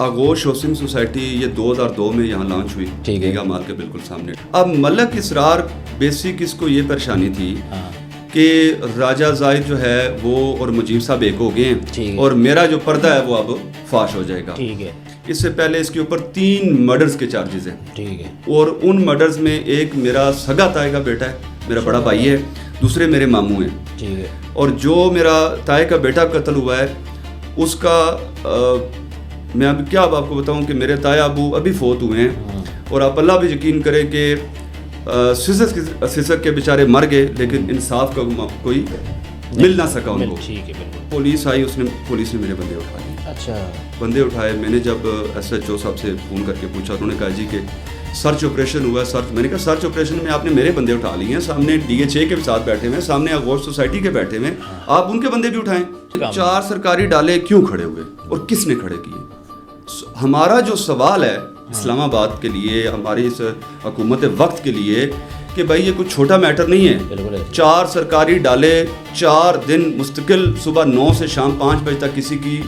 آغوش housing society یہ 2002 میں یہاں لانچ ہوئی، گیگا مال کے بالکل سامنے. اب ملک اسرار بیسک اس کو یہ پریشانی تھی کہ راجہ زاہد جو ہے وہ اور مجیب صاحب ایک ہو گئے ہیں اور میرا جو پردہ ہے وہ اب فاش ہو جائے گا. اس سے پہلے اس کے اوپر 3 مرڈرز کے چارجز ہیں اور ان مرڈرز میں ایک میرا سگا تائے کا بیٹا ہے، میرا بڑا بھائی ہے، دوسرے میرے ماموں ہیں. اور جو میرا تائے کا بیٹا قتل ہوا ہے اس کا میں اب کیا آپ کو بتاؤں کہ میرے تایا ابو ابھی فوت ہوئے ہیں اور آپ اللہ بھی یقین کریں کہ سسک کے بیچارے مر گئے لیکن انصاف کا کوئی مل نہ سکا ان کو. پولیس آئی، پولیس نے میرے بندے اٹھا لیے. اچھا بندے اٹھائے. میں نے جب ایس ایچ او صاحب سے فون کر کے پوچھا، انہوں نے کہا جی کہ سرچ آپریشن ہوا ہے. میں نے کہا سرچ آپریشن میں آپ نے میرے بندے اٹھا لیے ہیں، سامنے ڈی ایچ اے کے ساتھ بیٹھے ہوئے ہیں، سامنے آغوش سوسائٹی کے بیٹھے ہوئے ہیں، آپ ان کے بندے بھی اٹھائیں. 4 سرکاری ڈالے کیوں کھڑے ہوئے اور کس نے کھڑے کیے؟ ہمارا جو سوال ہے اسلام آباد کے لیے، ہماری اس حکومت وقت کے لیے کہ بھائی یہ کچھ چھوٹا میٹر نہیں ہے. 4 سرکاری ڈالے 4 دن مستقل، صبح 9 سے شام 5 بجے تک کسی کی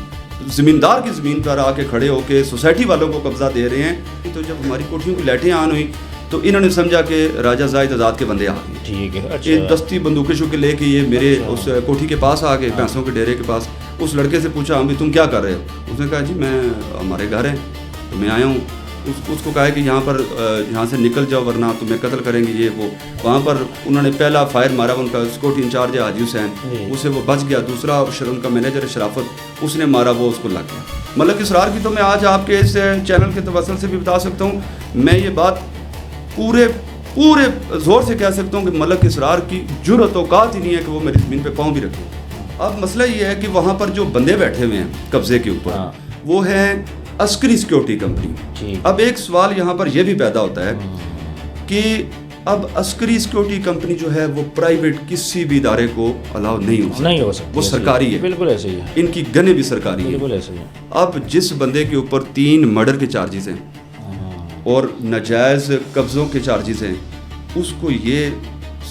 زمیندار کی زمین پر آ کے کھڑے ہو کے سوسائٹی والوں کو قبضہ دے رہے ہیں. تو جب ہماری کوٹھیوں کی لائٹیں آن ہوئی تو انہوں نے سمجھا کہ راجہ زاہد آزاد کے بندے آ گئے. یہ دستی بندوقیں شو کے لے کے یہ میرے اس کوٹھی کے پاس آ گئے، بھینسوں کے ڈیرے کے پاس. اس لڑکے سے پوچھا ہم بھی تم کیا کر رہے ہو؟ اس نے کہا جی میں ہمارے گھر ہیں تو میں آیا ہوں. اس کو کہا کہ یہاں پر یہاں سے نکل جاؤ ورنہ تمہیں قتل کریں گے یہ وہ. وہاں پر انہوں نے پہلا فائر مارا، ان کا سیکورٹی انچارج ہے حاجی حسین، اسے وہ بچ گیا. دوسرا ان کا مینیجر شرافت، اس نے مارا، وہ اس کو لگ گیا. ملک اسرار کی تو میں آج آپ کے اس چینل کے توسل سے بھی بتا سکتا ہوں، میں یہ بات پورے زور سے کہہ سکتا ہوں کہ ملک اسرار کی جرأت اوقات ہی نہیں ہے کہ وہ میری زمین پہ پاؤں بھی رکھے. اب مسئلہ یہ ہے کہ وہاں پر جو بندے بیٹھے ہوئے ہیں قبضے کے اوپر وہ ہیں عسکری سیکورٹی کمپنی. اب ایک سوال یہاں پر یہ بھی پیدا ہوتا ہے کہ اب عسکری سیکورٹی کمپنی جو ہے وہ پرائیویٹ کسی بھی ادارے کو الاؤ نہیں ہو سکتی، وہ سرکاری ہے. بالکل ایسے ہی ہے، ان کی گنیں بھی سرکاری ہیں. بالکل ایسے ہی. اب جس بندے کے اوپر 3 مرڈر کے چارجز ہیں اور ناجائز قبضوں کے چارجز ہیں، اس کو یہ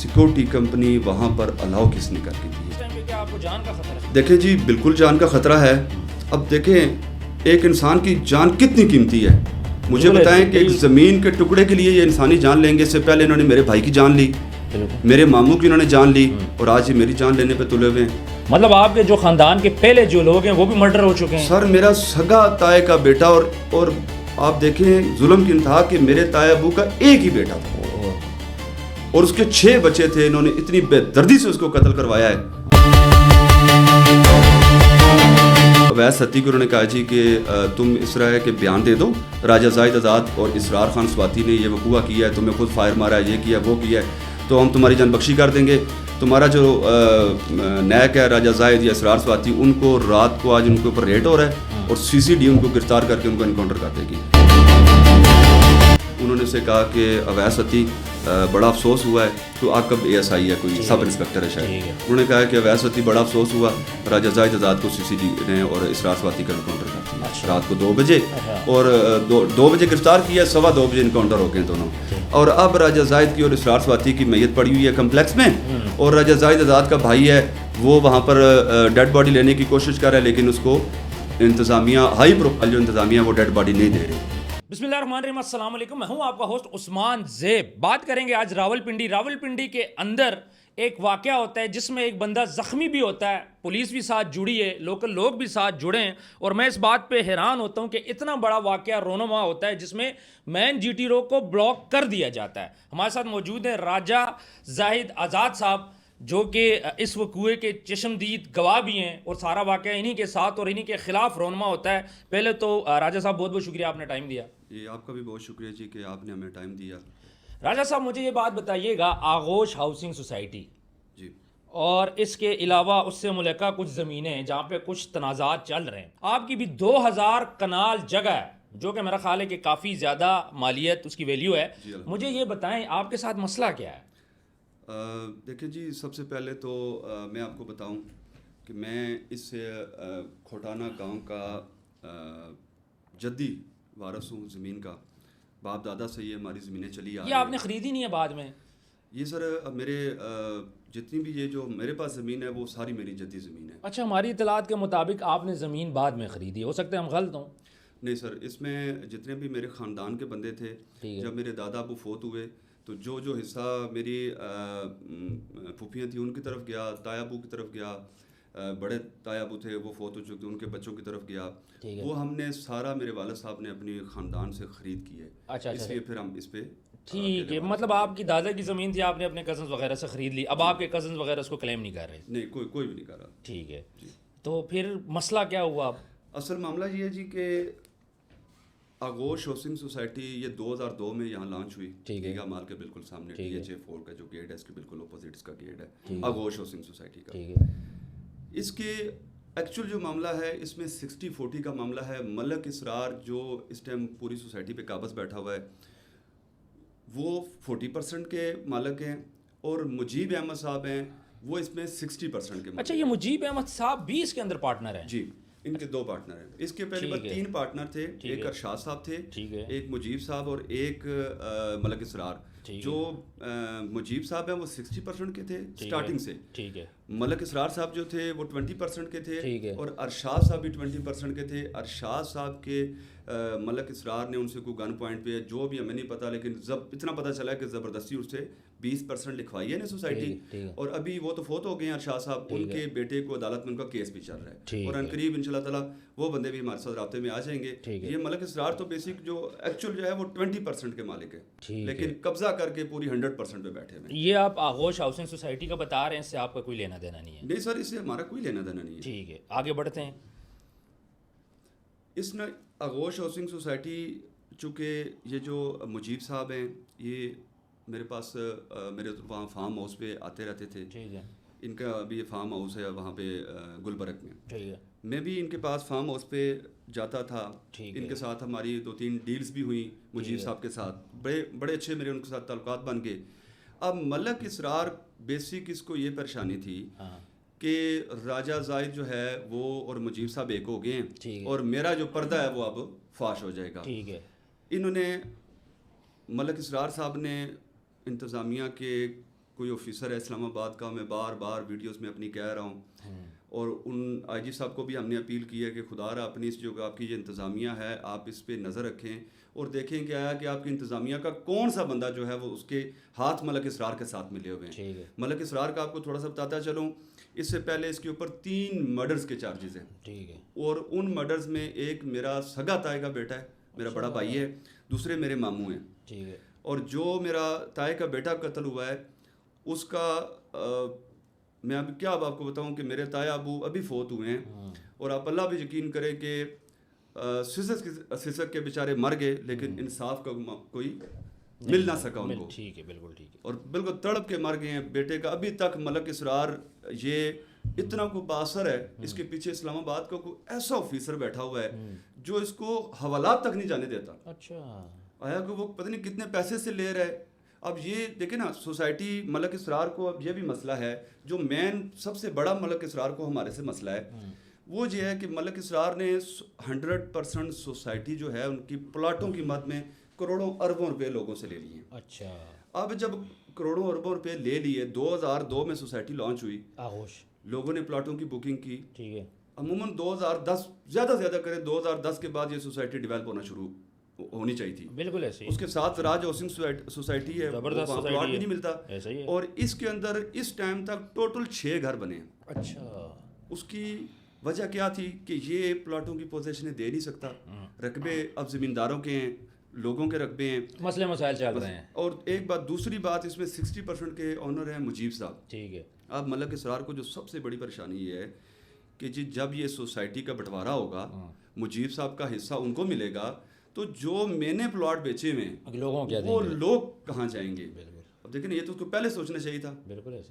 سیکورٹی کمپنی وہاں پر الاؤ کس نے کر کے دی ہے؟ دیکھیں جی بالکل جان کا خطرہ ہے. اب دیکھیں ایک انسان کی جان کتنی قیمتی ہے. مجھے بتائیں کہ ایک زمین کے ٹکڑے کے لیے یہ انسانی جان لیں گے. اس سے پہلے انہوں نے میرے بھائی کی جان لی، میرے ماموں کی انہوں نے جان لی اور آج یہ میری جان لینے پہ تلے ہوئے ہیں. مطلب آپ کے جو خاندان کے پہلے جو لوگ ہیں وہ بھی مرڈر ہو چکے ہیں. سر میرا سگا تائے کا بیٹا اور آپ دیکھیں ظلم کی انتہا کہ میرے تائے ابو کا ایک ہی بیٹا تھا اور اس کے 6 بچے تھے. انہوں نے اتنی بے دردی سے اس کو قتل کروایا ہے. اویس ستی کو انہوں نے کہا جی کہ تم اسرا کے بیان دے دو، راجہ زاہد آزاد اور اسرار خان سواتی نے یہ وقوع کیا ہے، تمہیں خود فائر مارا ہے، یہ کیا وہ کیا ہے، تو ہم تمہاری جان بخشی کر دیں گے. تمہارا جو نیک ہے راجہ زاہد یا اسرار سواتی، ان کو رات کو آج ان کے اوپر ریڈ ہو رہا ہے اور CCD ان کو گرفتار کر کے ان کو انکاؤنٹر کر دے گی. انہوں نے سے کہا کہ اویس ستی بڑا افسوس ہوا ہے، تو آپ کب ASI ہے، کوئی سب انسپکٹر ہے شاید. انہوں نے کہا کہ اویس ستی بڑا افسوس ہوا، راجہ زاہد آزاد کو CCD نے اور اسرار سواتی کا انکاؤنٹر کر دیا رات کو 2 بجے اور 2 بجے گرفتار کیا، 2:15 بجے انکاؤنٹر ہو گئے دونوں. اور اب راجہ زاہد کی اور اسرار سواتی کی میت پڑی ہوئی ہے کمپلیکس میں اور راجہ زاہد آزاد کا بھائی ہے وہ وہاں پر ڈیڈ باڈی لینے کی کوشش کر رہا ہے لیکن اس کو انتظامیہ ہائی پروفائل جو انتظامیہ وہ ڈیڈ باڈی نہیں دے رہی. بسم اللہ الرحمن الرحیم. السلام علیکم، میں ہوں آپ کا ہوسٹ عثمان زیب. بات کریں گے آج راولپنڈی کے اندر ایک واقعہ ہوتا ہے جس میں ایک بندہ زخمی بھی ہوتا ہے، پولیس بھی ساتھ جڑی ہے، لوکل لوگ بھی ساتھ جڑے ہیں اور میں اس بات پہ حیران ہوتا ہوں کہ اتنا بڑا واقعہ رونما ہوتا ہے جس میں مین GT روڈ کو بلاک کر دیا جاتا ہے. ہمارے ساتھ موجود ہیں راجہ زاہد آزاد صاحب جو کہ اس وقوعے کے چشمدید گواہ بھی ہیں اور سارا واقعہ انہی کے ساتھ اور انہی کے خلاف رونما ہوتا ہے. پہلے تو راجہ صاحب بہت بہت شکریہ، آپ نے ٹائم دیا. جی آپ کا بھی بہت شکریہ جی کہ آپ نے ہمیں ٹائم دیا. راجہ صاحب مجھے یہ بات بتائیے گا، آغوش ہاؤسنگ سوسائٹی جی اور اس کے علاوہ اس سے ملکہ کچھ زمینیں ہیں جہاں پہ کچھ تنازعات چل رہے ہیں، آپ کی بھی 2000 کنال جگہ ہے جو کہ میرا خیال ہے کہ کافی زیادہ مالیت اس کی ویلیو ہے. مجھے یہ بتائیں آپ کے ساتھ مسئلہ کیا ہے؟ دیکھیں جی سب سے پہلے تو میں آپ کو بتاؤں کہ میں اس کھوٹانہ گاؤں کا جدی وارث ہوں زمین کا. باپ دادا سے یہ ہماری زمینیں چلی آ رہی ہیں. یہ آپ نے خریدی نہیں ہے بعد میں؟ یہ سر میرے جتنی بھی یہ جو میرے پاس زمین ہے وہ ساری میری جدی زمین ہے. اچھا، ہماری اطلاعات کے مطابق آپ نے زمین بعد میں خریدی، ہو سکتا ہے ہم غلط ہوں. نہیں سر، اس میں جتنے بھی میرے خاندان کے بندے تھے، جب میرے دادا ابو فوت ہوئے تو جو حصہ میری پھوپھیاں تھیں ان کی طرف گیا، تایا ابو کی طرف گیا، بڑے تایا ابو تھے وہ فوت ہو چکے، ان کے بچوں کی طرف گیا، وہ ہم نے سارا میرے والد صاحب نے اپنی خاندان سے خرید کی ہے. اس لیے پھر ہم اس پہ ٹھیک ہے. مطلب آپ کی دادا کی زمین تھی، آپ نے اپنے کزنز وغیرہ سے خرید لی، اب آپ کے کزنز وغیرہ اس کو کلیم نہیں کر رہے؟ نہیں، کوئی بھی نہیں کر رہا. ٹھیک ہے. تو پھر مسئلہ کیا ہوا؟ اصل معاملہ یہ ہے جی کہ آغوش ہاؤسنگ سوسائٹی یہ 2002 میں یہاں لانچ ہوئی، گیگا مال کے بالکل سامنے THA4 کا جو گیٹ ہے اس کے بالکل اپوزٹ اس کا گیٹ ہے آغوش ہاؤسنگ سوسائٹی کا. اس کے ایکچوئل جو معاملہ ہے اس میں 60-40 کا معاملہ ہے. ملک اسرار جو اس ٹائم پوری سوسائٹی پہ قابض بیٹھا ہوا ہے وہ 40% کے مالک ہیں، اور مجیب احمد صاحب ہیں وہ اس میں 60% کے مالک. اچھا، یہ مجیب احمد صاحب بھی اس کے اندر پارٹنر ہیں؟ جی، ان کے 2 پارٹنر ہیں. اس کے پہلے 3 پارٹنر تھے، ایک ارشاد صاحب تھے، ایک مجیب صاحب اور ایک ملک اسرار. جو مجیب صاحب ہیں وہ 60% کے تھے سٹارٹنگ سے. ٹھیک ہے. ملک اسرار صاحب جو تھے وہ 20% کے تھے، اور ارشاد صاحب بھی 20% کے تھے. ارشاد صاحب کے ملک اسرار نے ان سے کوئی گن پوائنٹ پہ جو بھی ہمیں نہیں پتا، لیکن اتنا پتا چلا کہ زبردستی اس سے 20% لکھوائی ہے نا سوسائٹی. اور ابھی وہ تو فوت ہو گئے ہیں ارشاد صاحب، ان کے بیٹے کو عدالت میں ان کا کیس بھی چل رہا ہے، اور عنقریب انشاءاللہ تعالیٰ وہ بندے بھی ہمارے ساتھ رابطے میں آ جائیں گے. یہ ملک اسرار تو بیسک جو ایکچوئل جو ہے وہ 20% کے مالک ہے، لیکن قبضہ کر کے پوری 100% پہ بیٹھے ہوئے. یہ آپ آغوش ہاؤسنگ سوسائٹی کا بتا رہے ہیں، اس سے آپ کا کوئی لینا دینا نہیں ہے؟ نہیں سر، اس سے ہمارا کوئی لینا دینا نہیں ہے. ٹھیک ہے، آگے بڑھتے ہیں. اس نے آغوش ہاؤسنگ سوسائٹی، چونکہ یہ جو مجیب صاحب ہیں یہ میرے پاس میرے وہاں فارم ہاؤس پہ آتے رہتے تھے. ٹھیک ہے. ان کا ابھی یہ فارم ہاؤس ہے وہاں پہ گلبرگ میں. ٹھیک ہے. میں بھی ان کے پاس فارم ہاؤس پہ جاتا تھا. ان کے ساتھ ہماری 2-3 ڈیلز بھی ہوئیں مجیب صاحب کے ساتھ، بڑے اچھے میرے ان کے ساتھ تعلقات بن گئے. اب ملک اسرار بیسک اس کو یہ پریشانی تھی کہ راجہ زائد جو ہے وہ اور مجیب صاحب ایک ہو گئے ہیں، اور میرا جو پردہ ہے وہ اب فاش ہو جائے گا. ٹھیک ہے. انہوں نے ملک اسرار صاحب نے انتظامیہ کے کوئی آفیسر ہے اسلام آباد کا، میں بار بار ویڈیوز میں اپنی کہہ رہا ہوں، اور ان آئی جی صاحب کو بھی ہم نے اپیل کی ہے کہ خدا رہا اپنی اس جو آپ کی یہ انتظامیہ ہے آپ اس پہ نظر رکھیں اور دیکھیں کہ آیا کہ آپ کی انتظامیہ کا کون سا بندہ جو ہے وہ اس کے ہاتھ ملک اسرار کے ساتھ ملے ہوئے ہیں. ملک اسرار کا آپ کو تھوڑا سا بتاتا چلوں، اس سے پہلے اس کے اوپر 3 مرڈرز کے چارجز ہیں. ٹھیک ہے. اور ان مرڈرز میں ایک میرا سگا تائے کا بیٹا ہے، میرا بڑا بھائی ہے، دوسرے میرے ماموں ہیں. ٹھیک ہے. اور جو میرا تائے کا بیٹا قتل ہوا ہے اس کا میں اب کیا آپ کو بتاؤں کہ میرے تایا ابو ابھی فوت ہوئے ہیں، اور آپ اللہ بھی یقین کریں کہ سسک کے بیچارے مر گئے لیکن انصاف کا کوئی مل نہ سکا ان کو. ٹھیک ہے. بالکل ٹھیک ہے. اور بالکل تڑپ کے مر گئے ہیں. بیٹے کا ابھی تک ملک اسرار یہ اتنا کو باثر ہے، اس کے پیچھے اسلام آباد کا کوئی ایسا آفیسر بیٹھا ہوا ہے جو اس کو حوالات تک نہیں جانے دیتا. اچھا. آیا کہ وہ پتہ نہیں کتنے پیسے سے لے رہا ہے. اب یہ دیکھیں نا سوسائٹی ملک اسرار کو اب یہ بھی مسئلہ ہے، جو مین سب سے بڑا ملک اسرار کو ہمارے سے مسئلہ ہے وہ یہ ہے کہ ملک اسرار نے 100% سوسائٹی جو ہے ان کی پلاٹوں کی مد میں کروڑوں اربوں روپے لوگوں سے لے لیے ہیں. اچھا. اب جب کروڑوں اربوں روپے لے لیے، 2002 میں سوسائٹی لانچ ہوئی، لوگوں نے پلاٹوں کی بکنگ کی. ٹھیک ہے. عموماً 2010 زیادہ کرے 2010 کے بعد یہ سوسائٹی ڈیولپ ہونا شروع ہونی چاہیے تھی. بالکل ایسے. اس کے ساتھ راج ہاؤسنگ سوسائٹی ہے، وہاں پلاٹ بھی نہیں ملتا. اور اس کے اندر اس ٹائم تک ٹوٹل 6 گھر بنے ہیں. اچھا. اس کی وجہ کیا تھی کہ یہ پلاٹوں کی پوزیشنیں دے نہیں سکتا، رقبے اب زمینداروں کے ہیں، لوگوں کے رقبے ہیں، مسئلے مسائل چل رہے ہیں. اور ایک بات، دوسری بات اس میں 60% کے آنر ہیں مجیب صاحب. ٹھیک ہے. اب ملک اسرار کو جو سب سے بڑی پریشانی یہ ہے کہ جی جب یہ سوسائٹی کا بٹوارا ہوگا مجیب صاحب کا حصہ ان کو ملے گا، تو جو میں نے پلاٹ بیچے ہوئے ہیں وہ لوگ کہاں جائیں گے؟ اب دیکھیں یہ تو اس کو پہلے سوچنا چاہیے تھا.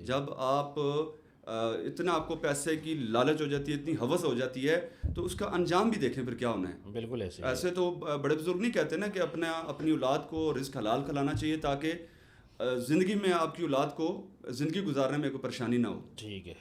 جب آپ اتنا آپ کو پیسے کی لالچ ہو جاتی ہے، اتنی ہوس ہو جاتی ہے، تو اس کا انجام بھی دیکھیں پھر کیا ہونا ہے. بالکل ایسے تو بڑے بزرگ نہیں کہتے نا کہ اپنی اولاد کو رزق حلال کھلانا چاہیے تاکہ زندگی میں آپ کی اولاد کو زندگی گزارنے میں کوئی پریشانی نہ ہو. ٹھیک ہے.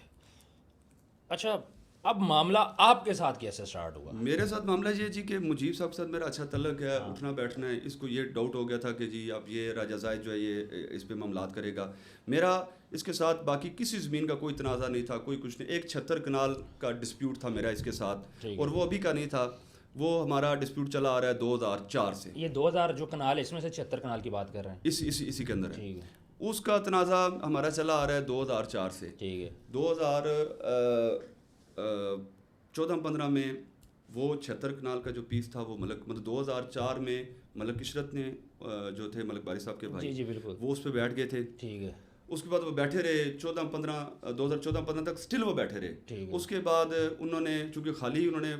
اچھا، اب معاملہ آپ کے ساتھ کیسے سٹارٹ ہوا؟ میرے ساتھ معاملہ یہ جی کہ مجیب صاحب کے ساتھ میرا اچھا تعلق ہے، اٹھنا بیٹھنا ہے. اس کو یہ ڈاؤٹ ہو گیا تھا کہ جی اب یہ راجہ زائد جو ہے یہ اس پہ معاملات کرے گا. میرا اس کے ساتھ باقی کسی زمین کا کوئی تنازع نہیں تھا، کوئی کچھ نہیں. ایک 76 کنال کا ڈسپیوٹ تھا میرا اس کے ساتھ، اور وہ ابھی کا نہیں تھا. وہ ہمارا ڈسپیوٹ چلا آ رہا ہے 2004 سے. یہ 2000 جو کنال ہے اس میں سے 76 کنال کی بات کر رہے ہیں, اسی کے اندر ہے. ٹھیک ہے. اس کا تنازع ہمارا چلا آ رہا ہے 2004 سے. ٹھیک ہے. 2014-15 میں وہ 76 کنال کا جو پیس تھا وہ مطلب 2004 میں ملک عشرت نے جو تھے ملک باری صاحب کے بھائی, جی بالکل, وہ اس پہ بیٹھ گئے تھے. ٹھیک ہے. اس کے بعد وہ بیٹھے رہے 2014-15 تک سٹل وہ بیٹھے رہے. اس کے بعد انہوں نے چونکہ خالی انہوں نے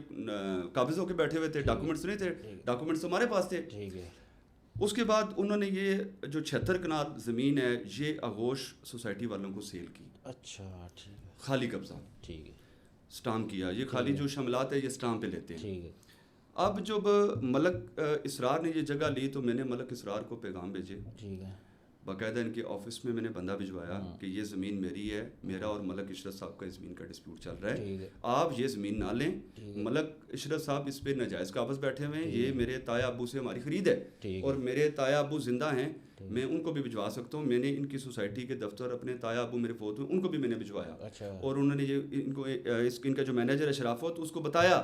قابض ہو کے بیٹھے ہوئے تھے, ڈاکومنٹس نہیں تھے, ڈاکومنٹس ہمارے پاس تھے. ٹھیک ہے. اس کے بعد انہوں نے یہ جو 76 کنال زمین ہے یہ آغوش سوسائٹی والوں کو سیل کی. اچھا, ٹھیک ہے. خالی قبضہ, ٹھیک ہے, سٹامپ کیا. یہ خالی جو شملات ہے یہ سٹامپ پہ لیتے ہیں. ٹھیک ہے. اب جب ملک اسرار نے یہ جگہ لی تو میں نے ملک اسرار کو پیغام بھیجے. ٹھیک ہے. باقاعدہ ان کے آفس میں نے بندہ بھجوایا کہ یہ زمین میری ہے, میرا اور ملک عشرت صاحب کا زمین کا ڈسپیوٹ چل رہا ہے, آپ یہ زمین نہ لیں. ملک عشرت صاحب اس پہ ناجائز قابض بیٹھے ہوئے ہیں, یہ میرے تایا ابو سے ہماری خرید ہے اور میرے تایا ابو زندہ ہیں, میں ان کو بھی بھجوا سکتا ہوں. میں نے ان کی سوسائٹی کے دفتر اپنے تایا ابو میرے فوت ہوئے ان کو بھی میں نے بھجوایا. اور انہوں نے یہ ان کو ان کا جو مینیجر ہے شرافت اس کو بتایا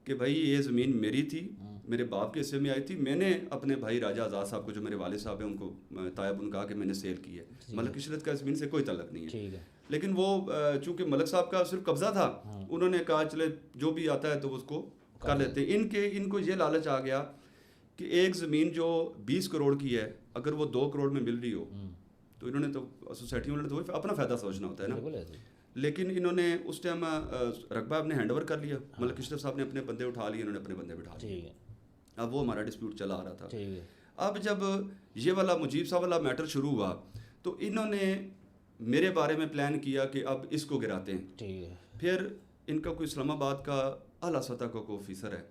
کہ بھائی یہ زمین میری تھی, میرے باپ کے حصے میں آئی تھی, میں نے اپنے بھائی راجہ آزاد صاحب کو جو میرے والد صاحب ہیں ان کو تائب ان کہا کہ میں نے سیل کی ہے. ملک عشرت کا زمین سے کوئی تعلق نہیں ہے. لیکن وہ چونکہ ملک صاحب کا صرف قبضہ تھا, انہوں نے کہا چلے جو بھی آتا ہے تو اس کو کر لیتے ہیں. ان کو یہ لالچ آ گیا کہ ایک زمین جو 20 کروڑ کی ہے اگر وہ 2 کروڑ میں مل رہی ہو تو انہوں نے تو سوسائٹی والوں نے تو اپنا فائدہ سوچنا ہوتا ہے نا. لیکن انہوں نے اس ٹائم رقبہ اپنے ہینڈ اوور کر لیا. ملک عشرت صاحب نے اپنے بندے اٹھا لیے, انہوں نے اپنے بندے بٹھا لیے. اب وہ ہمارا ڈسپیوٹ چلا آ رہا تھا. اب جب یہ والا مجیب صاحب والا میٹر شروع ہوا تو انہوں نے میرے بارے میں پلان کیا کہ اب اس کو گراتے ہیں. پھر ان کا کوئی اسلام آباد کا اعلیٰ سطح کا کوئی آفیسر ہے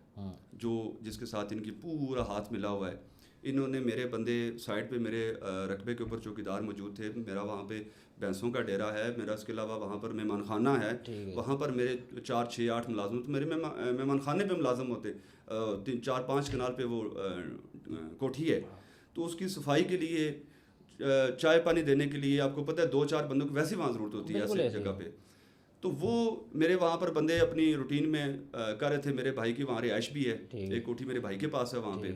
جس کے ساتھ ان کی پورا ہاتھ ملا ہوا ہے. انہوں نے میرے بندے سائڈ پہ میرے رقبے کے اوپر چوکیدار موجود تھے, میرا وہاں پہ بھینسوں کا ڈیرا ہے میرا, اس کے علاوہ وہاں پر مہمان خانہ ہے, وہاں پر میرے 4, 6, 8 ملازم تو میرے مہمان خانے پہ ملازم ہوتے, 3, 4, 5 کنال پہ وہ کوٹھی ہے. تو اس کی صفائی کے لیے, چائے پانی دینے کے لیے آپ کو پتہ ہے 2-4 بندوں کو ویسے وہاں ضرورت ہوتی ہے ایسی جگہ پہ. تو وہ میرے وہاں پر بندے اپنی روٹین میں کر رہے تھے. میرے بھائی کی وہاں رہائش بھی ہے, ایک کوٹھی میرے بھائی کے پاس ہے وہاں پہ.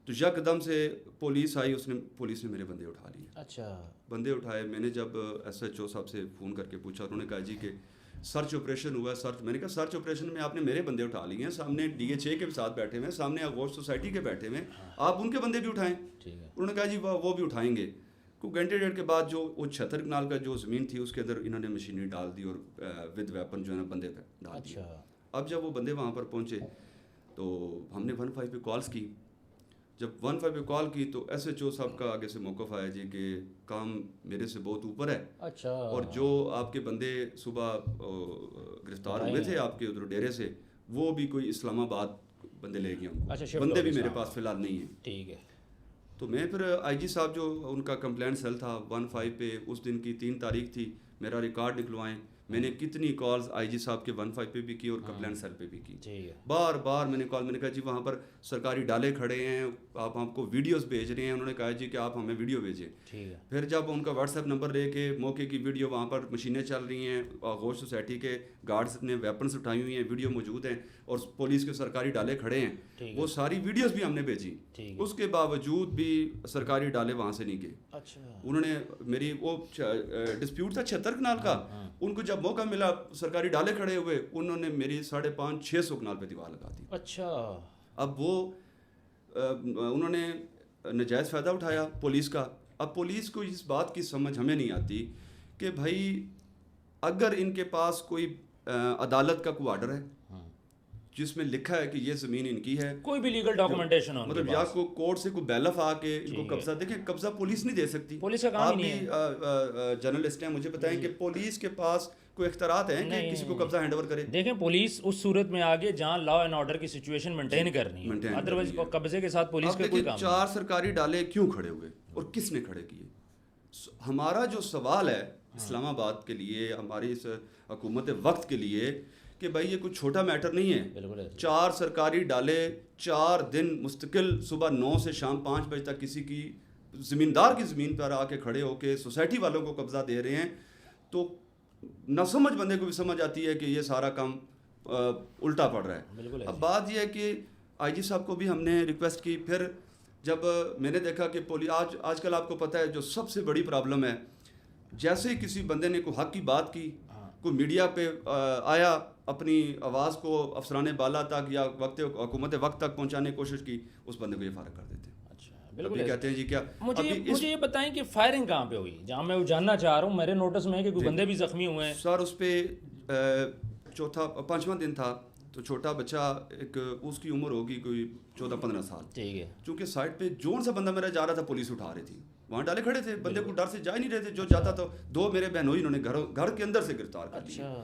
تو یکدم سے پولیس آئی, پولیس نے میرے بندے اٹھا لیے. اچھا, بندے اٹھائے. میں نے جب ایس ایچ او صاحب سے فون کر کے پوچھا, انہوں نے کہا جی کہ سرچ آپریشن ہوا ہے. میں نے کہا سرچ آپریشن میں آپ نے میرے بندے اٹھا لیے ہیں, سامنے ڈی ایچ اے کے ساتھ بیٹھے ہوئے ہیں, سامنے آغوش سوسائٹی کے بیٹھے ہوئے ہیں, آپ ان کے بندے بھی اٹھائیں. انہوں نے کہا جی وہ بھی اٹھائیں گے. کوئی گھنٹے ڈیڑھ کے بعد جو وہ 76 کنال کا جو زمین تھی اس کے اندر انہوں نے مشینری ڈال دی اور ود ویپن جو ہے نا بندے پہ ڈال دیا. اب جب وہ بندے وہاں پر پہنچے تو ہم نے 15 پہ کالز کی. جب 15 پہ کال کی تو ایس ایچ او صاحب کا آگے سے موقف آیا جی کہ کام میرے سے بہت اوپر ہے. اچھا, اور جو آپ کے بندے صبح گرفتار ہوئے تھے آپ کے ادھر ڈیرے سے, وہ بھی کوئی اسلام آباد بندے لے گئے ان کو, بندے بھی میرے پاس فی الحال نہیں ہیں. ٹھیک ہے. تو میں پھر آئی جی صاحب جو ان کا کمپلینٹ سیل تھا 15 پہ, اس دن کی 3 تاریخ تھی, میرا ریکارڈ نکلوائیں. میں نے کتنی کالز آئی جی صاحب کے 15 پہ بھی کی اور کمپلینٹ سیل پہ بھی کی. بار بار میں نے کال, میں نے کہا جی وہاں پر سرکاری ڈالے کھڑے ہیں, آپ ہم کو ویڈیوز بھیج رہے ہیں. انہوں نے کہا جی کہ آپ ہمیں ویڈیو بھیجیں. پھر جب ان کا واٹس ایپ نمبر لے کے موقع کی ویڈیو, وہاں پر مشینیں چل رہی ہیں, آغوش سوسائٹی کے گارڈز نے ویپنس اٹھائی ہوئی ہیں, ویڈیو موجود ہیں, اور پولیس کے سرکاری ڈالے کھڑے ہیں, وہ ساری ویڈیوز بھی ہم نے بھیجی. اس کے باوجود بھی سرکاری ڈالے وہاں سے نہیں گئے. انہوں نے میری وہ ڈسپیوٹ تھا 76 کنال کا, ان کو جب موقع ملا سرکاری ڈالے کھڑے ہوئے, انہوں نے میری 550-600 کنال پہ دیوار لگا دی. اچھا, اب وہ انہوں نے ناجائز فائدہ اٹھایا پولیس کا. اب پولیس کو اس بات کی سمجھ ہمیں نہیں آتی کہ بھائی اگر ان کے پاس کوئی عدالت کا کوئی آرڈر ہے جس میں لکھا ہے کہ یہ زمین ان کی ہے, کوئی بھی لیگل ڈاکومنٹیشن ہو, مطلب یا کو کورٹ سے کوئی بیلف آ کے ان کو قبضہ, دیکھیں قبضہ پولیس نہیں دے سکتی. پولیس کا کام ہی نہیں ہے. جرنلسٹ ہیں, مجھے بتائیں کہ پولیس کے پاس کوئی اختیارات ہیں کہ کسی کو قبضہ ہینڈ اوور کرے. دیکھیں پولیس اس صورت میں آگے جہاں لا اینڈ آرڈر کی سچویشن مینٹین کرنی ہے, ادروائز قبضے کے ساتھ پولیس کا کوئی کام نہیں. 4 سرکاری ڈالے کیوں کھڑے ہوئے اور کس نے کھڑے کیے؟ ہمارا جو سوال ہے اسلام آباد کے لیے, ہماری اس حکومت وقت کے لیے, کہ بھائی یہ کوئی چھوٹا میٹر نہیں ہے. 4 سرکاری ڈالے 4 دن مستقل صبح 9 سے شام 5 بجے تک کسی کی زمیندار کی زمین پر آ کے کھڑے ہو کے سوسائٹی والوں کو قبضہ دے رہے ہیں. تو نہ سمجھ بندے کو بھی سمجھ آتی ہے کہ یہ سارا کام الٹا پڑ رہا ہے. اب بات یہ ہے کہ آئی جی صاحب کو بھی ہم نے ریکویسٹ کی. پھر جب میں نے دیکھا کہ آج کل آپ کو پتہ ہے جو سب سے بڑی پرابلم ہے, جیسے ہی کسی بندے نے کوئی حق کی بات کی, کوئی میڈیا پہ آیا, اپنی آواز کو افسران بالا تک یا حکومت وقت تک پہنچانے کی کوشش کی, اس بندے کو یہ فارغ کر دیتے ہیں. بالکل کہتے ہیں جی کیا. مجھے یہ بتائیں کہ فائرنگ کہاں پہ ہوئی, جہاں میں جاننا چاہ رہا ہوں. میرے نوٹس میں ہے کہ کوئی بندے بھی زخمی ہوئے ہیں. سر اس پہ 5واں دن تھا, تو چھوٹا بچہ ایک, اس کی عمر ہوگی کوئی 14-15 سال. ٹھیک ہے. چونکہ سائڈ پہ جون سا بندہ میرا جا رہا تھا, پولیس اٹھا رہی تھی, وہاں ڈالے کھڑے تھے, بندے کو ڈر سے جا ہی نہیں رہے تھے. جو جاتا تو 2 میرے بہنوئی انہوں نے گھر کے اندر سے گرفتار کر لیا.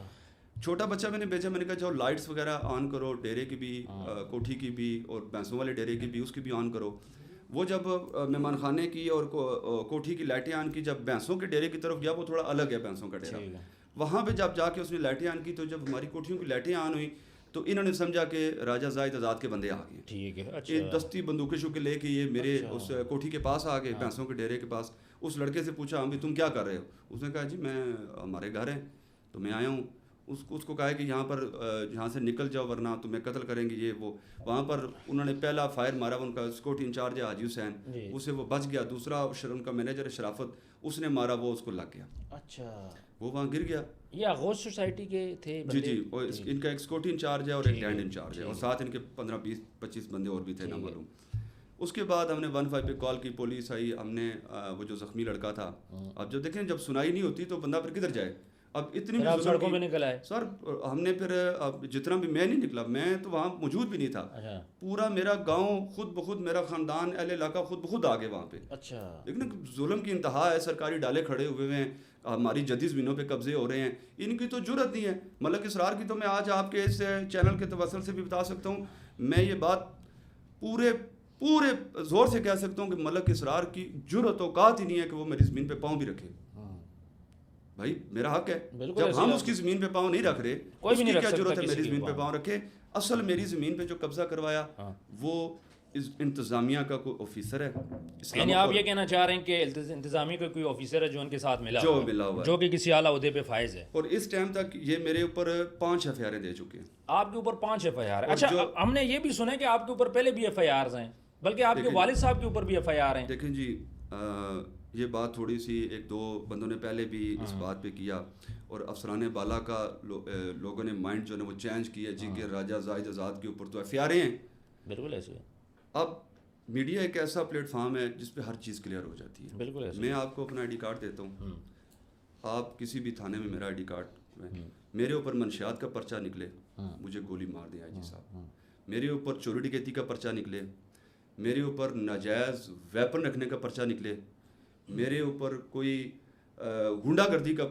چھوٹا بچہ میں نے بھیجا, میں نے کہا جاؤ لائٹس وغیرہ آن کرو, ڈیرے کی بھی, کوٹھی کی بھی, اور بھینسوں والے ڈیرے کی بھی, اس کی بھی آن کرو. وہ جب مہمان خانے کی اور کوٹھی کی لائٹیں آن کی, جب بھینسوں کے ڈیرے کی طرف گیا, وہ تھوڑا الگ ہے بھینسوں کا ڈیرا, وہاں پہ جب جا کے اس نے لائٹیں آن کی, تو جب ہماری کوٹھیوں کی لائٹیں آن ہوئی تو انہوں نے سمجھا کہ راجہ زاہد آزاد کے بندے آ گئے. ٹھیک ہے. یہ دستی بندوقیں شوقیں لے کے یہ میرے اس کوٹھی کے پاس آ گئے, بھینسوں کے ڈیرے کے پاس. اس لڑکے سے پوچھا, ہم بھی تم کیا کر رہے ہو؟ اس نے کہا جی میں, ہمارے گھر ہیں تو میں آیا ہوں. اس کو کہا کہ یہاں پر یہاں سے نکل جاؤ ورنہ تمہیں قتل کریں گے, یہ وہ. وہاں پر انہوں نے پہلا فائر مارا, ان کا سیکورٹی انچارج ہے حاجی حسین, اسے وہ بچ گیا. دوسرا ان کا مینیجر شرافت, اس نے مارا, وہ اس کو لگ گیا. اچھا, وہ وہاں گر گیا. یہ آغوش سوسائٹی کے تھے؟ جی, ان کا ایک سیکورٹی انچارج ہے اور ایک لینڈ انچارج ہے, اور ساتھ ان کے 15-20-25 بندے اور بھی تھے, نہ معلوم. اس کے بعد ہم نے 15 پہ کال کی, پولیس آئی, ہم نے وہ جو زخمی لڑکا تھا, اب جب دیکھیں جب سنائی نہیں ہوتی تو بندہ پھر کدھر جائے. اب اتنی سڑکوں میں نکل آئے سر, ہم نے پھر جتنا بھی, میں نہیں نکلا, میں تو وہاں موجود بھی نہیں تھا. پورا میرا گاؤں خود بخود, میرا خاندان, اہل علاقہ خود بخود آ گئے وہاں پہ. اچھا, لیکن ظلم کی انتہا ہے, سرکاری ڈالے کھڑے ہوئے ہیں, ہماری جدید زمینوں پہ قبضے ہو رہے ہیں. ان کی تو جرت نہیں ہے. ملک اسرار کی تو میں آج آپ کے اس چینل کے توسل سے بھی بتا سکتا ہوں, میں یہ بات پورے زور سے کہہ سکتا ہوں کہ ملک اسرار کی جرت اوقات ہی نہیں ہے کہ وہ میری زمین پہ پاؤں بھی رکھے. بھائی میرا حق ہے, جب ہم اس کی زمین پہ پاؤں نہیں رکھ رہے, اس کی کیا ضرورت ہے میری زمین پہ پاؤں رکھے. اصل میری زمین پہ جو قبضہ کروایا وہ انتظامیہ کا کوئی آفیسر ہے. یعنی آپ یہ کہنا چاہ رہے ہیں کہ انتظامیہ کا کوئی آفیسر ہے جو ان کے ساتھ ملا ہوا ہے, جو کہ کسی اعلیٰ عہدے پہ فائز ہے, اور اس ٹائم تک یہ میرے اوپر 5 FIR دے چکے ہیں. آپ کے اوپر 5 FIR. اچھا, ہم نے یہ بھی سنا ہے کہ آپ کے اوپر پہلے بھی FIRs ہیں, بلکہ آپ کے والد صاحب کے اوپر بھی FIR ہیں. دیکھیں جی, یہ بات تھوڑی سی 1-2 بندوں نے پہلے بھی اس بات پہ کیا, اور افسران بالا کا لوگوں نے مائنڈ جو ہے وہ چینج کیا جی کہ راجہ زاہد آزاد کے اوپر تو FIR ہیں. بالکل ایسے. اب میڈیا ایک ایسا پلیٹ فارم ہے جس پہ ہر چیز کلیئر ہو جاتی ہے. بالکل ایسے. میں آپ کو اپنا ID کارڈ دیتا ہوں, آپ کسی بھی تھانے میں میرا ID کارڈ میں, میرے اوپر منشیات کا پرچہ نکلے, مجھے گولی مار دیں جی صاحب. میرے اوپر چوری ڈکیتی کا پرچہ نکلے, میرے اوپر ناجائز ویپن رکھنے کا پرچہ نکلے, میرے اوپر کوئی غنڈہ گردی کا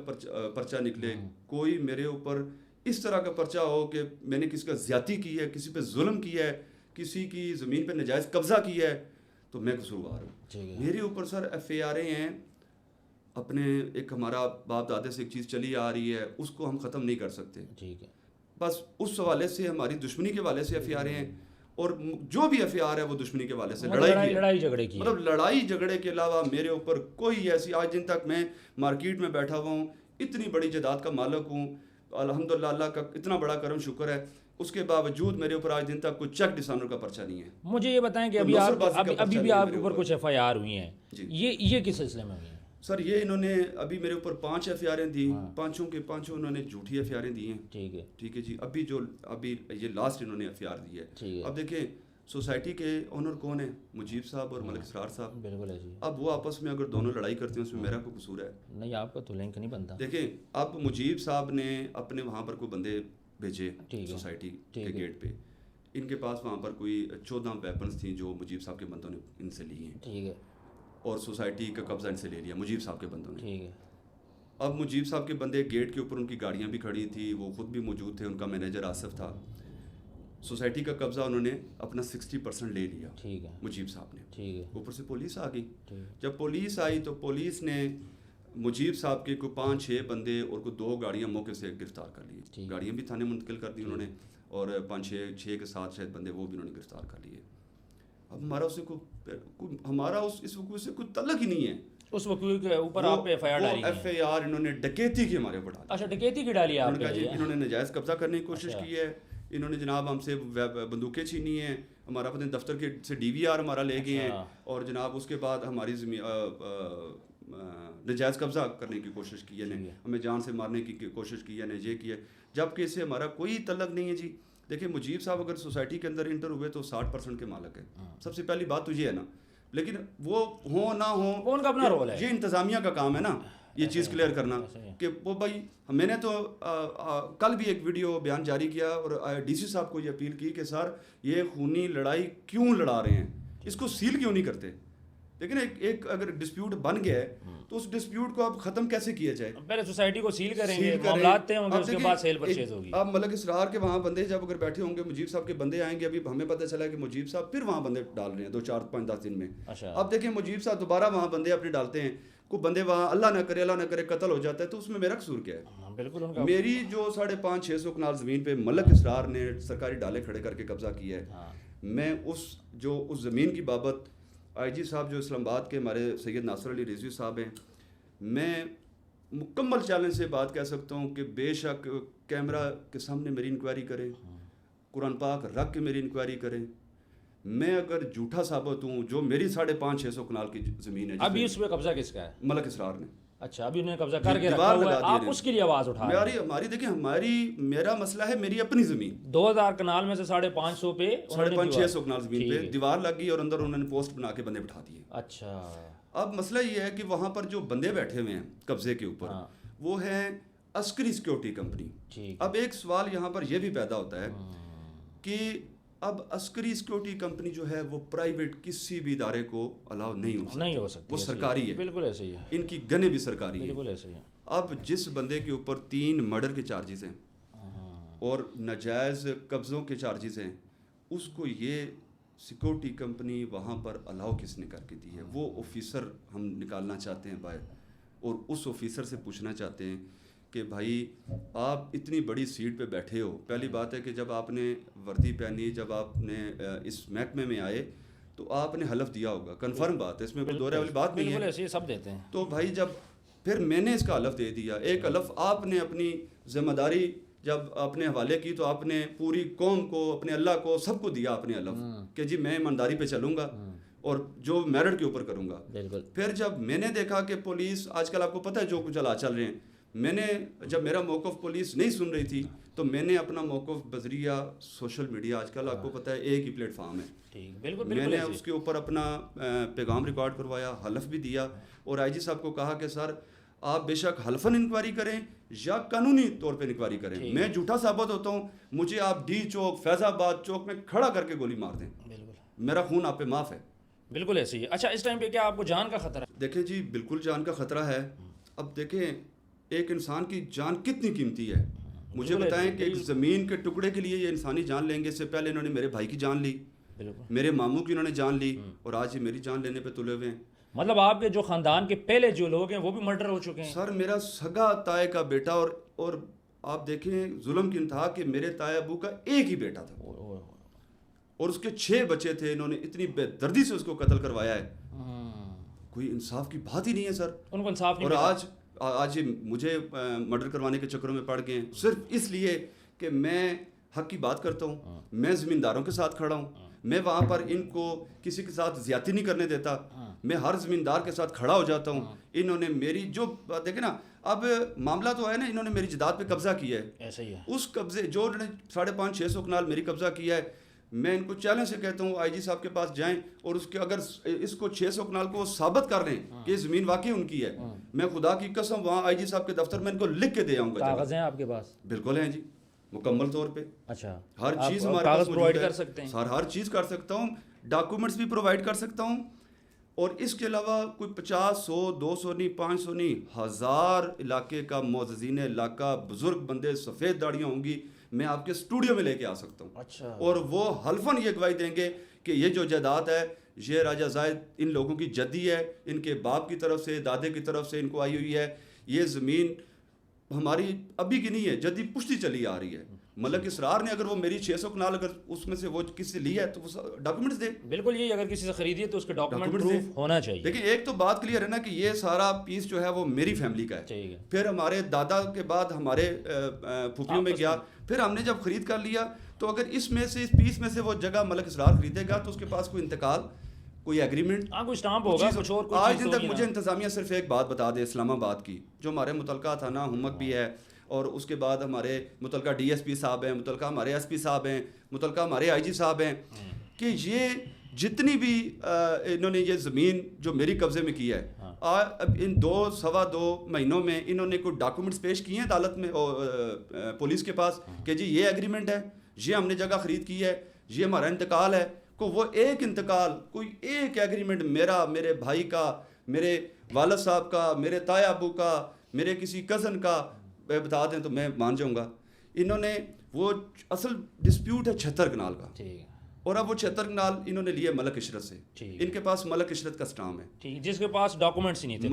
پرچہ نکلے, کوئی میرے اوپر اس طرح کا پرچہ ہو کہ میں نے کسی کا زیادتی کی ہے, کسی پہ ظلم کیا ہے, کسی کی زمین پہ ناجائز قبضہ کیا ہے, تو میں قصوروار ہوں. میرے اوپر سر FIR ہیں اپنے, ایک ہمارا باپ دادے سے ایک چیز چلی آ رہی ہے, اس کو ہم ختم نہیں کر سکتے. ٹھیک ہے. بس اس حوالے سے, ہماری دشمنی کے حوالے سے FIR ہیں, اور جو بھی FIR ہے وہ دشمنی کے حوالے سے لڑائی جھگڑے کی, مطلب لڑائی جھگڑے کے علاوہ میرے اوپر کوئی ایسی, آج دن تک میں مارکیٹ میں بیٹھا ہوا ہوں, اتنی بڑی جائیداد کا مالک ہوں, الحمدللہ اللہ کا اتنا بڑا کرم شکر ہے, اس کے باوجود میرے اوپر آج دن تک کوئی چیک ڈسانر کا پرچہ نہیں ہے. مجھے یہ بتائیں کہ ابھی بھی آپ کے اوپر کچھ FIR ہوئی ہیں, یہ کس سلسلے میں ہوئی ہیں؟ سر یہ انہوں نے ابھی میرے اوپر 5 FIR دی, پانچوں کے پانچوں انہوں نے جھوٹی FIR دی ہیں. ٹھیک ہے جی. ابھی یہ لاسٹ انہوں نے FIR دی ہے. اب دیکھیں سوسائٹی کے اونر کون ہیں, مجیب صاحب اور ملک اسرار صاحب. بالکل ہے جی. اب وہ آپس میں اگر دونوں لڑائی کرتے ہیں اس میں میرا کوئی قصور ہے؟ نہیں, آپ کا تو لنک نہیں بنتا. دیکھیں اب مجیب صاحب نے اپنے وہاں پر کوئی بندے بھیجے سوسائٹی کے گیٹ پہ, ان کے پاس وہاں پر کوئی 14 ویپنس تھیں جو مجیب صاحب کے بندوں نے ان سے لی ہیں. ٹھیک ہے. اور سوسائٹی کا قبضہ ان سے لے لیا مجیب صاحب کے بندوں نے. ٹھیک ہے. اب مجیب صاحب کے بندے گیٹ کے اوپر, ان کی گاڑیاں بھی کھڑی تھیں, وہ خود بھی موجود تھے, ان کا مینیجر آصف تھا. سوسائٹی کا قبضہ انہوں نے اپنا 60% لے لیا. ٹھیک ہے. مجیب صاحب نے. ٹھیک ہے. اوپر سے پولیس آ گئی. جب پولیس آئی تو پولیس نے مجیب صاحب کے کوئی 5-6 بندے اور کوئی 2 گاڑیاں موقع سے گرفتار کر لی. گاڑیاں بھی تھانے منتقل کر دی انہوں نے, اور 5-6 کے ساتھ شاید بندے وہ بھی انہوں نے گرفتار کر لیے. اب ہمارا اس سے کوئی اس وقت سے کوئی تعلق ہی نہیں ہے. اس وکیل کے اوپر آپ پہ FIR ڈالی ایف آئی آر انہوں نے ڈکیتی کی ہمارے اوپر ڈالی. اچھا ڈکیتی کی ڈالی آپ نے. انہوں نے ناجائز قبضہ کرنے کی کوشش کی ہے, انہوں نے جناب ہم سے بندوقیں چھینی ہیں, ہمارا پتہ دفتر کے سے DVR ہمارا لے گئے ہیں, اور جناب اس کے بعد ہماری زمین ناجائز قبضہ کرنے کی کوشش کی ہے, ہمیں جان سے مارنے کی کوشش کی ہے, یہ کی ہے, جبکہ اس سے ہمارا کوئی تعلق نہیں ہے جی. دیکھیں مجیب صاحب اگر سوسائٹی کے اندر انٹر ہوئے تو 60% کے مالک ہیں, سب سے پہلی بات تو یہ ہے نا, لیکن وہ ہوں نہ ہوں ان کا اپنا رول ہے, یہ انتظامیہ کا کام ہے نا یہ چیز کلیئر کرنا کہ وہ بھائی. میں نے تو کل بھی ایک ویڈیو بیان جاری کیا اور DC صاحب کو یہ اپیل کی کہ سر یہ خونی لڑائی کیوں لڑا رہے ہیں, اس کو سیل کیوں نہیں کرتے. لیکن ایک اگر ڈسپیوٹ بن گیا ہے تو اس ڈسپیوٹ کو آپ ختم کیسے کیا جائے. پہلے سوسائٹی کو سیل کریں گے, معاملات طے ہوں گے, اس کے بعد سیل پرچیز ہوگی. اب ملک اسرار کے وہاں بندے جب اگر بیٹھے ہوں گے, مجیب صاحب کے بندے آئیں گے, ابھی ہمیں پتہ چلا کہ مجیب صاحب پھر وہاں بندے ڈال رہے ہیں 2 4 5 10 دن میں. اب دیکھیں مجیب صاحب دوبارہ وہاں بندے اپنے ڈالتے ہیں, کوئی بندے وہاں اللہ نہ کرے قتل ہو جاتا ہے, تو اس میں میرا قصور کیا ہے. بالکل میری جو 550 600 کنال زمین پہ ملک اسرار نے سرکاری ڈالے کھڑے کر کے قبضہ کیا ہے, میں اس زمین کی بابت IG صاحب جو اسلام آباد کے ہمارے سید ناصر علی رضوی صاحب ہیں, میں مکمل چیلنج سے بات کہہ سکتا ہوں کہ بے شک کیمرہ کے سامنے میری انکوائری کریں, قرآن پاک رکھ کے میری انکوائری کریں. میں اگر جھوٹا ثابت ہوں, جو میری 550 600 کنال کی زمین ہے, ابھی اس پہ قبضہ کس کا ہے؟ ملک اسرار نے. اچھا ابھی انہوں نے قبضہ کر کے رکھا ہوا ہے, آپ اس کے لیے آواز اٹھا رہے ہیں. ہماری دیکھیں میرا مسئلہ ہے میری اپنی زمین, 2000 کنال میں سے 550 پہ 550 600 کنال زمین پہ دیوار لگ گئی اور اندر انہوں نے پوسٹ بنا کے بندے بٹھا دیے. اچھا اب مسئلہ یہ ہے کہ وہاں پر جو بندے بیٹھے ہوئے ہیں قبضے کے اوپر, وہ ہیں عسکری سیکورٹی کمپنی. اب ایک سوال یہاں پر یہ بھی پیدا ہوتا ہے کہ اب عسکری سیکورٹی کمپنی جو ہے وہ پرائیویٹ کسی بھی ادارے کو الاؤ نہیں ہو سکتی, وہ سرکاری ہے. بالکل ایسے ہی ہے, ان کی گنیں بھی سرکاری ہیں. بالکل ایسے ہی ہے. اب جس بندے کے اوپر 3 مرڈر کے چارجز ہیں اور ناجائز قبضوں کے چارجز ہیں, اس کو یہ سیکورٹی کمپنی وہاں پر الاؤ کس نے کر کے دی ہے. وہ آفیسر ہم نکالنا چاہتے ہیں باہر, اور اس آفیسر سے پوچھنا چاہتے ہیں کہ بھائی آپ اتنی بڑی سیٹ پہ بیٹھے ہو. پہلی بات ہے کہ جب آپ نے وردی پہنی, جب آپ نے اس محکمے میں آئے تو آپ نے حلف دیا ہوگا, کنفرم بات ہے, اس میں کوئی دو رہے والی بات نہیں ہے. بالکل ایسے سب دیتے ہیں. تو بھائی جب پھر میں نے اس کا حلف دے دیا, ایک حلف آپ نے اپنی ذمہ داری جب اپنے حوالے کی تو آپ نے پوری قوم کو, اپنے اللہ کو, سب کو دیا اپنے حلف کہ جی میں ایمانداری پہ چلوں گا اور جو میرٹ کے اوپر کروں گا. پھر جب میں نے دیکھا کہ پولیس آج کل آپ کو پتہ ہے جو کچھ چل رہے ہیں, میں نے جب میرا موقف پولیس نہیں سن رہی تھی تو میں نے اپنا موقف بذریعہ سوشل میڈیا, آج کل آپ کو پتہ ہے ایک ہی پلیٹ فارم ہے, میں نے اس کے اوپر اپنا پیغام ریکارڈ کروایا, حلف بھی دیا, اور IG صاحب کو کہا کہ سر آپ بے شک حلفاً انکوائری کریں یا قانونی طور پہ انکوائری کریں, میں جھوٹا ثابت ہوتا ہوں, مجھے آپ D چوک فیض آباد چوک میں کھڑا کر کے گولی مار دیں, میرا خون آپ پہ معاف ہے. بالکل ایسے ہی. اچھا اس ٹائم پہ کیا آپ کو جان کا خطرہ ہے؟ دیکھیں جی بالکل جان کا خطرہ ہے. اب دیکھیں ایک انسان کی جان کتنی قیمتی ہے. مجھے بتائیں کہ ایک زمین کے ٹکڑے کے لیے یہ انسانی جان لیں گے. اس سے پہلے انہوں نے میرے بھائی کی جان لی, میرے ماموں کی انہوں نے جان لی, اور آج یہ میری جان لینے پہ تلے ہوئے ہیں. مطلب آپ کے جو خاندان کے پہلے جو لوگ ہیں وہ بھی مرڈر ہو چکے ہیں. سر میرا سگا تائے کا بیٹا, اور آپ دیکھیں ظلم کی انتہا کہ میرے تائے ابو کا ایک ہی بیٹا تھا اور اس کے 6 بچے تھے. انہوں نے اتنی بے دردی سے اس کو قتل کروایا ہے, کوئی انصاف کی بات ہی نہیں ہے سر. ان کو انصاف نہیں. اور آج مجھے مرڈر کروانے کے چکروں میں پڑ گئے ہیں صرف اس لیے کہ میں حق کی بات کرتا ہوں, میں زمینداروں کے ساتھ کھڑا ہوں, میں وہاں پر ان کو کسی کے ساتھ زیادتی نہیں کرنے دیتا, میں ہر زمیندار کے ساتھ کھڑا ہو جاتا ہوں. انہوں نے میری جو دیکھیں نا, اب معاملہ تو ہے نا, انہوں نے میری جائیداد پہ قبضہ کیا ہے. ایسا ہی ہے. اس قبضے جو انہوں نے 550 600 کنال میری قبضہ کیا ہے, میں ان کو چیلنج سے کہتا ہوں IG صاحب کے پاس جائیں اور اس کے اگر اس کو 600 کنال کو ثابت کر لیں کہ یہ زمین واقعی ان کی ہے, میں خدا کی قسم وہاں IG صاحب کے دفتر میں ان کو لکھ کے دے آؤں گا. کاغذ ہیں آپ کے پاس؟ بالکل ہیں جی, مکمل طور پہ. اچھا ہر چیز ہمارے پاس پرووائڈ کر سکتے ہیں سر, ہر چیز کر سکتا ہوں, ڈاکومنٹس بھی پرووائڈ کر سکتا ہوں. اور اس کے علاوہ کوئی 50 100 200 نہیں 500 نہیں 1000 علاقے کا معززین علاقہ بزرگ بندے سفید داڑیاں ہوں گی, میں آپ کے اسٹوڈیو میں لے کے آ سکتا ہوں. اچھا. اور وہ حلفاً یہ گواہی دیں گے کہ یہ جو جائیداد ہے یہ راجہ زائد ان لوگوں کی جدی ہے, ان کے باپ کی طرف سے دادے کی طرف سے ان کو آئی ہوئی ہے. یہ زمین ہماری ابھی کی نہیں ہے, جدی پشتی چلی آ رہی ہے. ملک اسرار نے اگر وہ میری 600 کنال اگر اس میں سے وہ کسی سے لی ہے تو وہ ڈاکومنٹس دے. بالکل, یہ اگر کسی سے خریدی ہے تو اس کے ڈاکومنٹ پروف ہونا چاہیے. دیکھیں ایک تو بات کلیئر ہے نا کہ یہ سارا پیس جو ہے وہ میری فیملی کا ہے. پھر ہمارے دادا کے بعد ہمارے پھوپھیوں میں گیا, پھر ہم نے جب خرید کر لیا تو اگر اس میں سے اس پیس میں سے وہ جگہ ملک اسرار خریدے گا تو اس کے پاس کوئی انتقال, کوئی ایگریمنٹ, کوئی اسٹامپ ہوگا, کچھ اور کوئی آج دن تک مجھے انتظامیہ صرف ایک بات بتا دے اسلام آباد کی, جو ہمارے متعلقہ تھانہ ہمت بھی ہے اور اس کے بعد ہمارے متعلقہ ڈی ایس پی صاحب ہیں, متعلقہ ہمارے ایس پی صاحب ہیں, متعلقہ ہمارے آئی جی صاحب ہیں, کہ یہ جتنی بھی انہوں نے یہ زمین جو میری قبضے میں کی ہے, اب ان 2-2.25 مہینوں میں انہوں نے کوئی ڈاکومنٹس پیش کیے ہیں عدالت میں پولیس کے پاس کہ جی یہ ایگریمنٹ ہے, یہ ہم نے جگہ خرید کی ہے, یہ ہمارا انتقال ہے. کو وہ ایک انتقال, کوئی ایک ایگریمنٹ میرا, میرے بھائی کا, میرے والد صاحب کا, میرے تایا ابو کا, میرے کسی کزن کا بتا دیں تو میں مان جاؤں گا. انہوں نے وہ اصل ڈسپیوٹ ہے 76 کنال کا, اور اب وہ 76 کنال انہوں نے لیے ملک عشرت سے. ان کے پاس ملک عشرت کا اسٹام ہے جس کے پاس ڈاکومنٹس ہی نہیں تھے.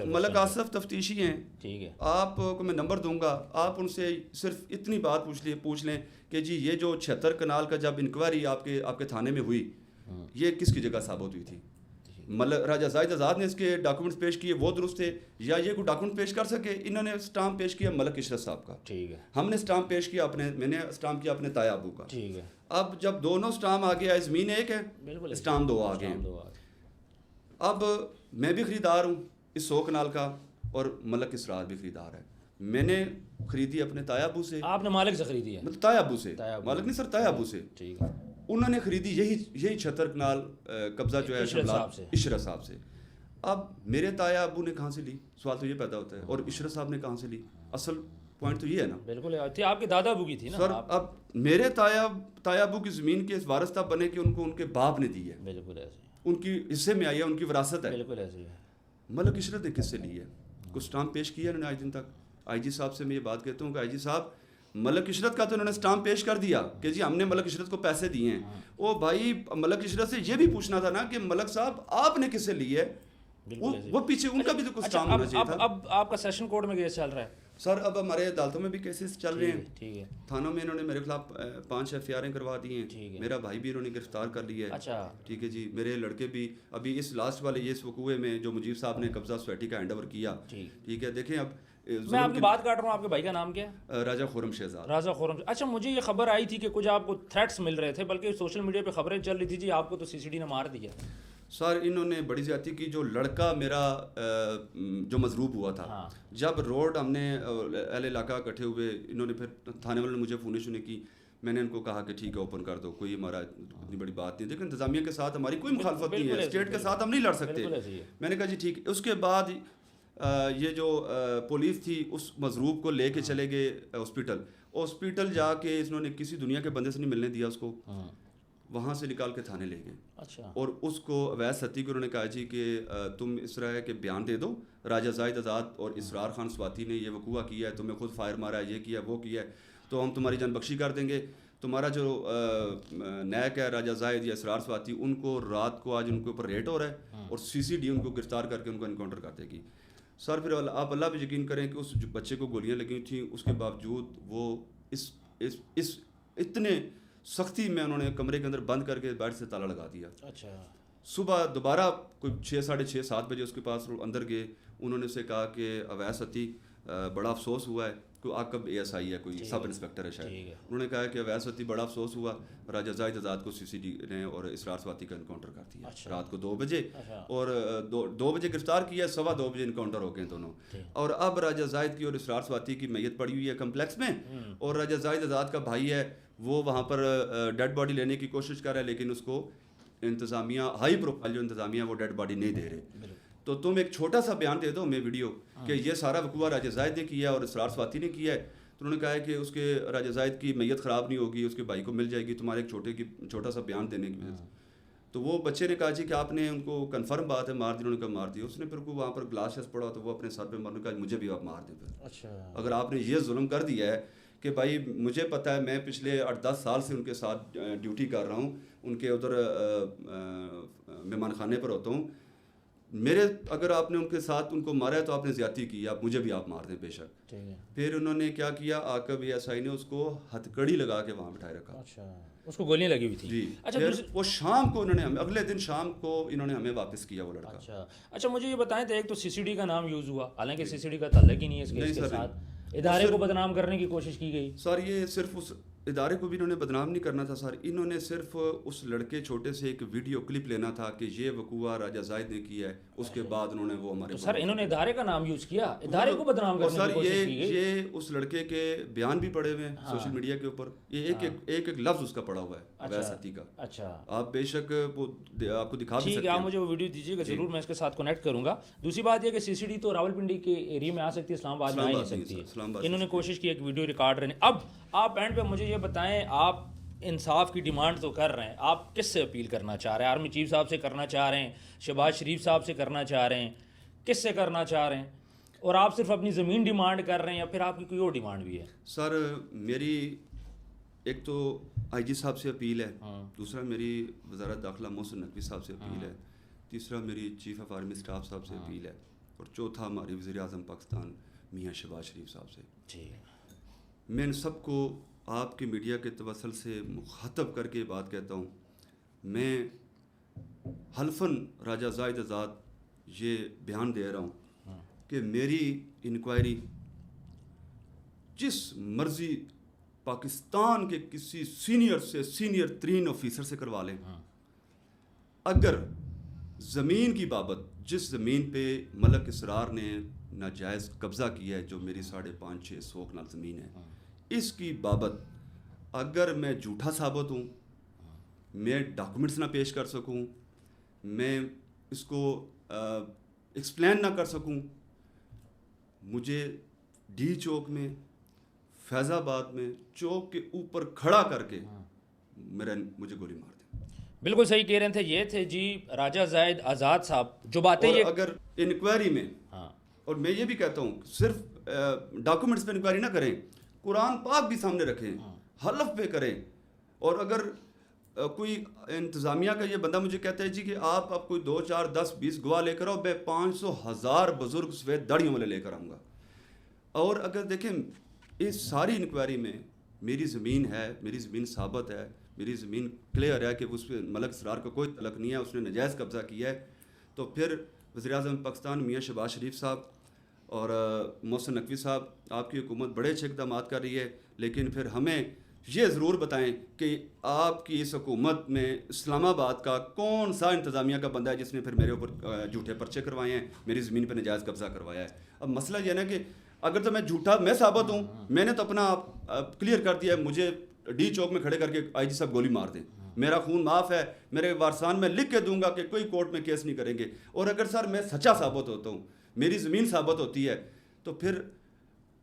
ملک آصف تفتیشی ہیں, آپ کو میں نمبر دوں گا, آپ ان سے صرف اتنی بات پوچھ لیں کہ جی یہ جو 76 کنال کا جب انکوائری آپ کے تھانے میں ہوئی, یہ کس کی جگہ ثابت ہوئی تھی؟ راجہ زاہد آزاد نے اس کے ڈاکومنٹس پیش کیے, وہ درست تھے, یا یہ کوئی ڈاکومنٹ پیش کر سکے؟ انہوں نے اسٹامپ پیش کیا ملک عشرت صاحب کا, ہم نے اسٹامپ پیش کیا میں نے اسٹامپ کیا اپنے تایا ابو کا. اب جب دونوں اسٹامپ آ گیا, زمین ایک ہے, اسٹامپ 2 آ گئے ہیں. اب میں بھی خریدار ہوں اس 100 کنال کا, اور ملک اسرار بھی خریدار ہے. میں نے خریدی اپنے تایا ابو سے. آپ نے مالک سے خریدی ہے؟ مطلب تایا ابو سے, مالک نہیں سر, تایا ابو سے. انہوں نے خریدی یہی 76 کنال قبضہ جو ہے عشرت صاحب سے. اب میرے تایا ابو نے کہاں سے لی؟ سوال تو یہ پیدا ہوتا ہے, اور عشرت صاحب نے کہاں سے لی؟ اصل پوائنٹ تو یہ ہے نا. بالکل, آپ کے دادا ابو کی تھی نا سر. اب میرے تایا ابو کی زمین کے وارث تب بنے کہ ان کو ان کے باپ نے دی ہے, بالکل ایسے ان کی حصے میں آئی ہے, ان کی وراثت ہے. بالکل ایسے ہے. ملک عشرت نے کس سے لی ہے؟ کچھ اسٹامپ پیش کیا انہوں نے آج دن تک. آئی جی صاحب سے میں یہ بات کہتا ہوں کہ آئی جی صاحب, ملک عشرت کا تو انہوں نے اسٹامپ پیش کر دیا کہ جی ہم نے ملک عشرت کو پیسے دیے ہیں. او بھائی, ملک عشرت سے یہ بھی پوچھنا تھا نا کہ ملک صاحب آپ نے کس سے لی ہے, وہ پیچھے ان کا بھی تو کچھ اسٹامپ ہونا چاہیے تھا. اب آپ کا سیشن کورٹ میں کیس چل رہا ہے سر؟ اب ہمارے عدالتوں میں بھی کیسز چل رہے ہیں. تھانوں میں انہوں نے میرے خلاف 5 FIR کروا دی ہیں. میرا بھائی بھی انہوں نے گرفتار کر لیا ہے. ٹھیک ہے جی. میرے لڑکے بھی ابھی اس لاسٹ والے اس وقوعے میں جو مجیب صاحب نے قبضہ سوسائٹی کا ہینڈ اوور کیا, ٹھیک ہے. دیکھیں اب میں آپ کی بات کاٹ رہا ہوں, آپ کے بھائی کا نام کیا ہے؟ راجہ خرم شہزاد. راجہ خرم. اچھا, مجھے یہ خبر آئی تھی کہ کچھ آپ کو تھریٹس مل رہے تھے, بلکہ سوشل میڈیا پہ خبریں چل رہی تھی جی آپ کو تو CCD نے مار دیا. سر انہوں نے بڑی زیادتی کی. جو لڑکا میرا جو مضروب ہوا تھا, جب روڈ ہم نے اہل علاقہ اکٹھے ہوئے, انہوں نے پھر تھانے والوں نے مجھے فون کی, میں نے ان کو کہا کہ ٹھیک ہے اوپن کر دو, کوئی ہمارا اتنی بڑی بات نہیں. لیکن انتظامیہ کے ساتھ ہماری کوئی مخالفت نہیں ہے, اسٹیٹ کے ساتھ ہم نہیں لڑ سکتے. میں نے کہا جی ٹھیک. اس کے بعد یہ جو پولیس تھی اس مضروب کو لے کے چلے گئے ہاسپٹل جا کے انہوں نے کسی دنیا کے بندے سے نہیں ملنے دیا اس کو, وہاں سے نکال کے تھانے لے گئے. اور اس کو اویس ستی کو انہوں نے کہا جی کہ تم اس طرح کے بیان دے دو, راجہ زاہد آزاد اور اسرار خان سواتی نے یہ وقوعہ کیا ہے, تمہیں خود فائر مارا ہے, یہ کیا وہ کیا ہے, تو ہم تمہاری جان بخشی کر دیں گے. تمہارا جو نیک ہے راجہ زاہد یا اسرار سواتی, ان کو رات کو آج ان کے اوپر ریٹ ہو رہا ہے, اور CCD ان کو گرفتار کر کے ان کو انکاؤنٹر کر دے گی. سر پھر آپ اللہ پہ یقین کریں کہ اس بچے کو گولیاں لگی تھیں, اس کے باوجود وہ اس اتنے سختی میں انہوں نے کمرے کے اندر بند کر کے بیٹھ سے تالا لگا دیا. صبح دوبارہ کوئی 6-6:30-7 بجے اس کے پاس اندر گئے. انہوں نے اسے کہا کہ اویس ستی بڑا افسوس ہوا ہے, کوئی عاقب ASI ہے, کوئی سب انسپکٹر ہے شاید. انہوں نے کہا کہ اویس ستی بڑا افسوس ہوا, راجہ زاہد آزاد کو CCD نے اور اسرار سواتی کا انکاؤنٹر کر دیا رات کو 2 بجے, اور 2 بجے گرفتار کیا, 2:15 بجے انکاؤنٹر ہو گئے دونوں. اور اب راجہ زاہد کی اور اسرار سواتی کی میت پڑی ہوئی ہے کمپلیکس میں, اور راجہ زاہد آزاد کا بھائی ہے وہ وہاں پر ڈیڈ باڈی لینے کی کوشش کر رہا ہے, لیکن اس کو انتظامیہ ہائی پروفائل جو انتظامیہ وہ ڈیڈ باڈی نہیں دے رہے. تو تم ایک چھوٹا سا بیان دے دو میں ویڈیو کہ یہ سارا وقوعہ راجہ زاہد نے کیا ہے اور اسرار سواتی نے کیا ہے. تو انہوں نے کہا ہے کہ اس کے راجہ زاہد کی میت خراب نہیں ہوگی, اس کے بھائی کو مل جائے گی, تمہارے ایک چھوٹا سا بیان دینے کی. تو وہ بچے نے کہا جی کہ آپ نے ان کو کنفرم بات ہے مار دی. انہوں نے کہا مار دی. اس نے پھر وہاں پر گلاس شاس پڑا تو وہ اپنے سر پہ مارنے کا مجھے بھی آپ مار دیں پھر. اگر آپ نے یہ ظلم کر دیا ہے کہ بھائی مجھے پتہ ہے, میں پچھلے 8-10 سال سے ان کے ساتھ ڈیوٹی کر رہا ہوں, ان کے ادھر مہمان خانے پر ہوتا ہوں, میرے اگر آپ نے ان کے ساتھ ان کو مارا ہے تو آپ نے زیادتی کی, آپ مجھے بھی آپ مار دیں بے شک. پھر انہوں نے کیا کیا, عاقب ایس آئی نے اس کو ہتھ کڑی لگا کے وہاں بٹھائے رکھا. اچھا, اس کو گولیاں لگی ہوئی تھی. جی. اچھا, وہ شام کو انہوں نے ہمیں, اگلے دن شام کو انہوں نے ہمیں واپس کیا وہ لڑکا. اچھا مجھے یہ بتائیں تو ایک تو سی سی ڈی کا نام یوز ہوا, حالانکہ سی سی ڈی کا تعلق ہی نہیں ہے اس کیس کے ساتھ, ادارے کو بدنام کرنے کی کوشش کی گئی. سر یہ صرف اس ادارے کو بھی انہوں نے بدنام نہیں کرنا تھا سر, انہوں نے صرف اس لڑکے چھوٹے سے ایک ویڈیو کلپ لینا تھا کہ یہ وقوع راجہ زاہد نے کیا ہے, اس کے بعد انہوں نے وہ ہمارے سر انہوں نے ادارے کا نام یوز کیا, ادارے کو بدنام کرنے کی کوشش کی گئی. یہ اس لڑکے کے بیان بھی پڑے ہوئے ہیں سوشل میڈیا کے اوپر, یہ ایک لفظ اس کا پڑا ہوا ہے اویس ہتھی کا. اچھا, آپ بے شک آپ کو دکھا بھی ٹھیک سکتے ہے, ہیں, آپ مجھے وہ ویڈیو دیجیے گا ضرور, میں اس کے ساتھ کنیکٹ کروں گا. دوسری بات یہ کہ سی سی ڈی تو راولپنڈی کے ایریا میں آ سکتی ہے, اسلام آباد میں آ نہیں سکتی ہے. انہوں نے کوشش کی ایک ویڈیو ریکارڈ رہنے. اب آپ اینڈ پہ مجھے یہ بتائیں, آپ انصاف کی ڈیمانڈ تو کر رہے ہیں, آپ کس سے اپیل کرنا چاہ رہے ہیں؟ آرمی چیف صاحب سے کرنا چاہ رہے ہیں, شہباز شریف صاحب سے کرنا چاہ رہے ہیں, کس سے کرنا چاہ رہے ہیں؟ اور آپ صرف اپنی زمین ڈیمانڈ کر رہے ہیں یا پھر آپ کی کوئی اور ڈیمانڈ بھی ہے؟ سر میری ایک تو آئی جی صاحب سے اپیل ہے, دوسرا میری وزارت داخلہ محسن نقوی صاحب سے اپیل ہے, تیسرا میری چیف آف آرمی اسٹاف صاحب سے اپیل ہے, اور چوتھا ہماری وزیر اعظم پاکستان میاں شہباز شریف صاحب سے. جی, میں ان سب کو آپ کے میڈیا کے توسل سے مخاطب کر کے بات کہتا ہوں, میں حلفاً راجہ زاہد آزاد یہ بیان دے رہا ہوں کہ میری انکوائری جس مرضی پاکستان کے کسی سینئر سے سینئر ترین آفیسر سے کروا لیں, اگر زمین کی بابت, جس زمین پہ ملک اسرار نے ناجائز قبضہ کیا ہے, جو میری 550-600 کنال زمین ہے, اس کی بابت اگر میں جھوٹا ثابت ہوں, میں ڈاکومنٹس نہ پیش کر سکوں, میں اس کو ایکسپلین نہ کر سکوں, مجھے ڈی چوک میں, فیض آباد میں چوک کے اوپر کھڑا کر کے مجھے گولی مار دیں. بالکل صحیح کہہ رہے تھے, یہ تھے جی راجہ زاہد آزاد صاحب جو باتیں. اور اگر انکوائری میں, اور میں یہ بھی کہتا ہوں صرف ڈاکومنٹس پہ انکوائری نہ کریں, قرآن پاک بھی سامنے رکھیں, حلف پہ کریں. اور اگر کوئی انتظامیہ کا یہ بندہ مجھے کہتا ہے جی کہ آپ کوئی 2 4 10 20 گواہ لے کر آؤ, میں 500,000 بزرگ سفید داڑھیوں والے لے کر آؤں گا. اور اگر دیکھیں اس ساری انکوائری میں میری زمین ہے, میری زمین ثابت ہے, میری زمین کلیئر ہے کہ اس پہ ملک اسرار کا کوئی تعلق نہیں ہے, اس نے ناجائز قبضہ کیا ہے, تو پھر وزیر اعظم پاکستان میاں شہباز شریف صاحب اور محسن نقوی صاحب, آپ کی حکومت بڑے اچھے اقدامات کر رہی ہے, لیکن پھر ہمیں یہ ضرور بتائیں کہ آپ کی اس حکومت میں اسلام آباد کا کون سا انتظامیہ کا بندہ ہے جس نے پھر میرے اوپر جھوٹے پرچے کروائے ہیں, میری زمین پہ ناجائز قبضہ کروایا ہے. اب مسئلہ یہ نا کہ اگر تو میں جھوٹا میں ثابت ہوں, میں نے تو اپنا کلیئر کر دیا ہے, مجھے ڈی چوک میں کھڑے کر کے آئی جی صاحب گولی مار دیں, میرا خون معاف ہے, میرے وارثان میں لکھ کے دوں گا کہ کوئی کورٹ میں کیس نہیں کریں گے. اور اگر سر میں سچا ثابت ہوتا ہوں, میری زمین ثابت ہوتی ہے, تو پھر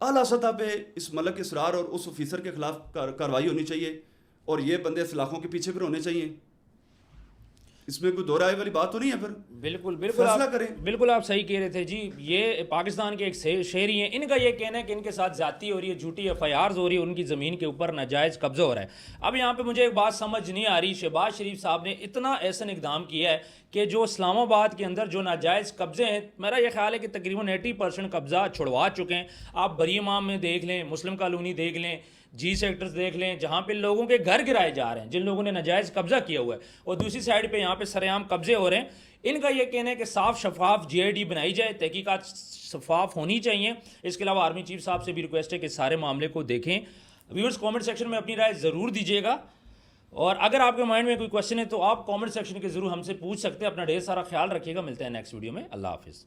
اعلیٰ سطح پہ اس ملک اسرار اور اس آفیسر کے خلاف کارروائی ہونی چاہیے, اور یہ بندے سلاخوں کے پیچھے پھر ہونے چاہیے. اس میں کوئی دو رائے والی بات تو نہیں ہے. پھر بالکل فیصلہ کریں. بالکل آپ صحیح کہہ رہے تھے جی. یہ پاکستان کے ایک شہری ہیں, ان کا یہ کہنا ہے کہ ان کے ساتھ زیادتی ہو رہی ہے, جھوٹی ایف آئی آرز ہو رہی ہے, ان کی زمین کے اوپر ناجائز قبضہ ہو رہا ہے. اب یہاں پہ مجھے ایک بات سمجھ نہیں آ رہی, شہباز شریف صاحب نے اتنا ایسا اقدام کیا ہے کہ جو اسلام آباد کے اندر جو ناجائز قبضے ہیں, میرا یہ خیال ہے کہ تقریباً 80% قبضہ چھڑوا چکے ہیں. آپ بری امام میں دیکھ لیں, مسلم کالونی دیکھ لیں, جی سیکٹرز دیکھ لیں, جہاں پہ لوگوں کے گھر گرائے جا رہے ہیں جن لوگوں نے ناجائز قبضہ کیا ہوا ہے, اور دوسری سائڈ پہ یہاں پہ سر عام قبضے ہو رہے ہیں. ان کا یہ کہنا ہے کہ صاف شفاف جی آئی ڈی بنائی جائے, تحقیقات شفاف ہونی چاہیے. اس کے علاوہ آرمی چیف صاحب سے بھی ریکویسٹ ہے کہ سارے معاملے کو دیکھیں. ویورز کامنٹ سیکشن میں اپنی رائے ضرور دیجیے گا, اور اگر آپ کے مائنڈ میں کوئی کوشچن ہے تو آپ کامنٹ سیکشن کے ضرور ہم سے پوچھ سکتے ہیں. اپنا ڈھیر سارا خیال رکھیے گا, ملتے ہیں نیکسٹ ویڈیو میں. اللہ حافظ.